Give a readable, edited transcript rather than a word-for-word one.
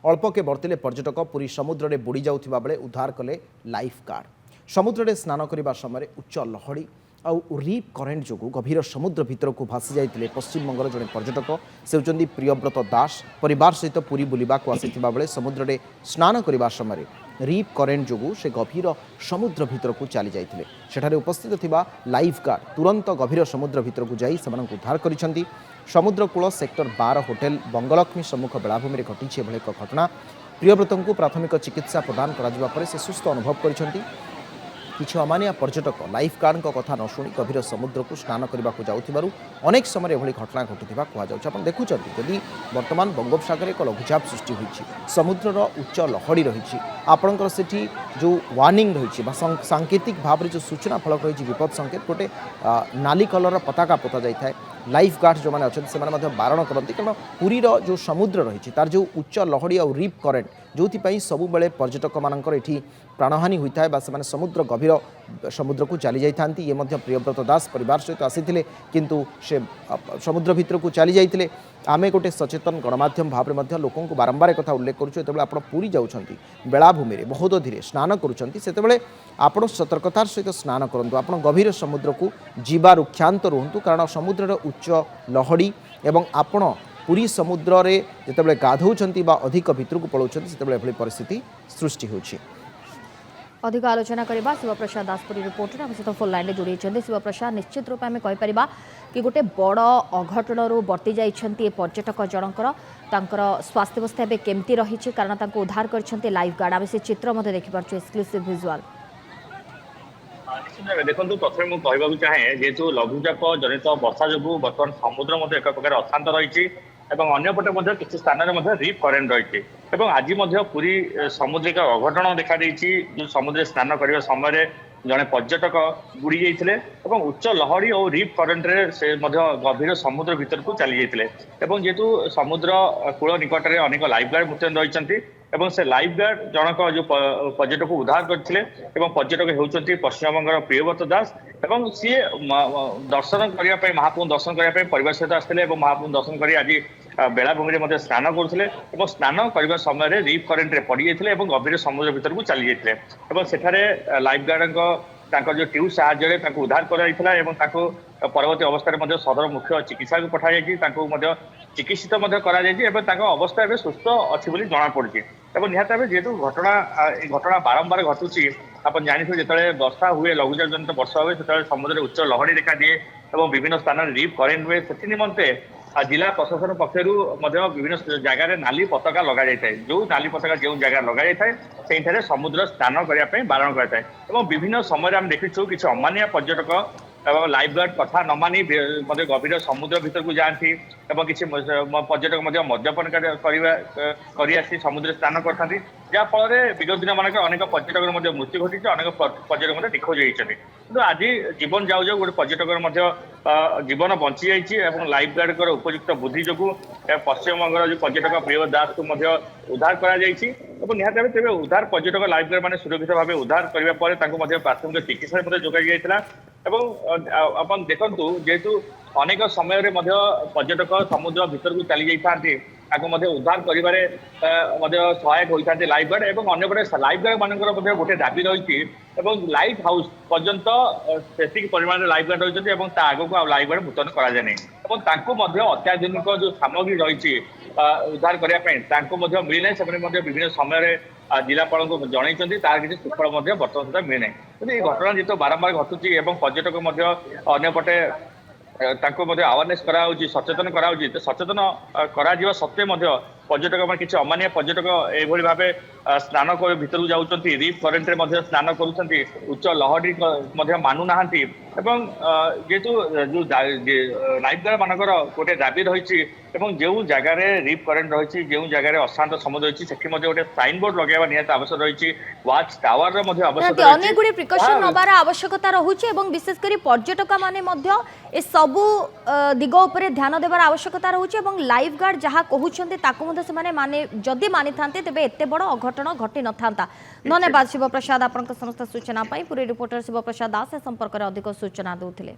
अल्पके बर्तिले पर्यटक पुरी समुद्र में बुड़ी जाउथिबा बेले उद्धार कले लाइफ गार्ड। समुद्र में स्नान करने समय उच्च लहड़ी आउ रीप करेन्ट जो गभीर समुद्र भितर को भासी जाते पश्चिमबंगर जड़े पर्यटक से होती प्रियव्रत दास परिवार सहित पुरी बुलवाक आसीथिबा बेले समुद्र में स्नान करने समय रीप करेन्ट जो से गभीर समुद्र भितर को चली जाते सेठारे उपस्थित थिबा लाइफ गार्ड तुरंत गभीर समुद्र भितर को जाई सेमानंकु उद्धार करिसेंती। समुद्रकूल सेक्टर 12 होटेल बंगलक्ष्मी सम्मुख बेलाभूमि घटी एभली एक घटना। प्रियव्रत को प्राथमिक चिकित्सा प्रदान करा से सुस्थ अनुभव करिसेंती। किछु अमानिया पर्यटक लाइफ गार्ड कथा न शुणी गभीर समुद्र को स्नान करने को जाऊँ अनेक समय एभली घटना घटुवा कहुच्छे। देखुं जदि बर्तमान बंगोपसागर एक लघुचाप सृष्टि होती समुद्रर उच्च लहड़ी रही आपणकर से जो वार्निंग रही सांकेतिक भाव में जो सूचना फलक रही विपद संकेत गोटे नाली कलर पताका पोता जाए लाइफ गार्ड जो मैंने अच्छे से बारण करती कारण पुरीर जो समुद्र रही तार जो उच्च लहड़ी और रीप करेन्ट जो सबु बेले पर्यटक मानकर एठी प्राणहानि होता है से समुद्र गभीर समुद्र को चली जाती ये प्रियव्रत दास परिवार सहित आसी किंतु से समुद्र भितर को चली जाते आमे गोटे सचेतन गणमाध्यम भाव में लोक बारंबार कथा उल्लेख करुँ आप पुरी जाऊँच बेलाभूमि में बहुत धीरे स्नान करुँचे आपड़ सतर्कतार सहित स्नान करूँ आप गभीर समुद्र को जीवा रुक्षांत रुहतु कारण समुद्र उच्च लहड़ी एवं आपण पुरी समुद्र रे जितेबाला गाधौंती अधिक भितर को पलाउछन्ति सेतेबाला एभली परिस्थिति सृष्टि होछि। अधिक आलोचना करबा शिवप्रसाद दासपुरी रिपोर्टर हम सहित फोन लाइन में जोड़ी शिवप्रसाद निश्चित रूप में कहीपर कि गोटे बड़ अघटन बर्ती जाइछन्ति पर्यटक जनकर तांकर स्वास्थ्य अवस्था एवं केमती रही कारण उद्धार कर लाइफ गार्ड आम से चित्र देखिपुर एक्सक्लूसिव विजुअल। देखो प्रथम मुझे कहूँ चाहे जेहेतु लघुचाप जनित वर्षा जो बर्तमान समुद्र एक प्रकार अशांत रही अंपटे किसी स्थान में रीप करेन्ट रही आज पूरी समुद्रिक अघटन देखा जो समुद्र स्नान करने समय जड़े पर्यटक बुड़ी जाते उच्च लहड़ी और रीप करेन्ट से गभीर समुद्र भीतर को चली जाते जेहेतु समुद्र कूल निकट में अनेक लाइफ गार्ड मुतयन रही से लाइफ गार्ड जनक जो पर्यटक को उद्धार करते पर्यटक होती पश्चिमबंगर प्रियव्रत दास एवं सी दर्शन करने महाप्रभु दर्शन करने परिवार सहित आसते महाप्रभु दर्शन कर आज बेलाभूमि में स्नान करुले स्नान करने समय रीप करेन्ट रे पड़ जाते गभीर समुद्र भीतर को चली जाते सेठारे लाइफ गार्ड जो ट्यूब साहाय्य उद्धार कर परवर्ती अवस्था सदर मुख्य चिकित्सा को पठाई चिकित्सित अवस्था एवं सुस्थ अच्छी जना पड़ी निहत भाव जेहेतु घटना बारंबार घटुची आप जानते जो वर्षा हुए लघुचाप जनित वर्षा हुए से समुद्र उच्च लहड़ी देखा दिए और विभिन्न स्थान रीप करेन्ट हुए से निमंते जिला प्रशासन पक्षर विभिन्न जगार नाली पताका लग जाए जो नाली पताका जो जगह लग जाए से समुद्र स्नान करने बारण कराए विभिन्न समय आम देखीचु किसी अमानिया पर्यटक लाइफ गार्ड कथा न मानी गभीर समुद्र भीतर को जाती किसी पर्यटक मद्यपान कर समुद्र स्नान करते जहाँफल विगत दिन मानक अनेक पर्यटक मृत्यु घटी अनेक पर्यटक निखोज होती किंतु आज जीवन जाऊ जाऊ गोटे पर्यटक जीवन बंची जाइए लाइफ गार्ड उपयुक्त बुद्धि जो पश्चिमबंगर जो पर्यटक प्रियव्रत दास को उद्धार कर निहत भाव तेज उद्धार पर्यटक लाइफ गार्ड मैंने सुरक्षित भाव उद्धार करने प्राथमिक चिकित्सा जोगाई जाता अपन देखु जेहेतु अनेक समय पर्यटक समुद्र भीतर को चली जाती उद्धार कर सहायक होता लाइफ गार्ड और अंपटे लाइफ गार्ड मान गोटे दाबी रही लाइट हाउस पर्यंत से परिमाण लाइफ गार्ड रही आग को लाइफ गार्ड मुतयन कर अत्याधुनिक जो सामग्री रही उद्धार करने मिलना से विभिन्न समय जिलापाल को जनई तार किसी सुफल बर्तमान सुधा मिलना ये घटना जी बारंबार घटुची पर्यटक अंपटे अवेयरनेस करा सचेतन करा सचेतन करा सत्वे पर्यटक मैं किसी अमानिया पर्यटक एभली भाव स्नान भीतर जाऊँच रीप करेन्ट रे स्नान करुँच उच्च लहड़ी मानुना जेहेतु जो लाइफ गार्ड मानकर गोटे दाबी रही जो जगार रीप करेन्ट रही जो जगार अशांत समुद्र रही से गोटे साइन बोर्ड लगे निहत आवश्यक रही वाच टावर आवश्यक अनेक गुड़ी प्रिकॉशन नबार आवश्यकता रहुछि विशेषकर पर्यटक माने सबू दिग उपर ध्यान देवार आवश्यकता रहुछि लाइफ गार्ड जहाँ कहते से माने जदि मानि थांते तेबे एते बड़ अघटन घटी न थांता। धन्यवाद शिवप्रसाद आपनक समस्त सूचना पाई। पूरी रिपोर्टर शिवप्रसाद दास संपर्क में अधिक सूचना देउथिले।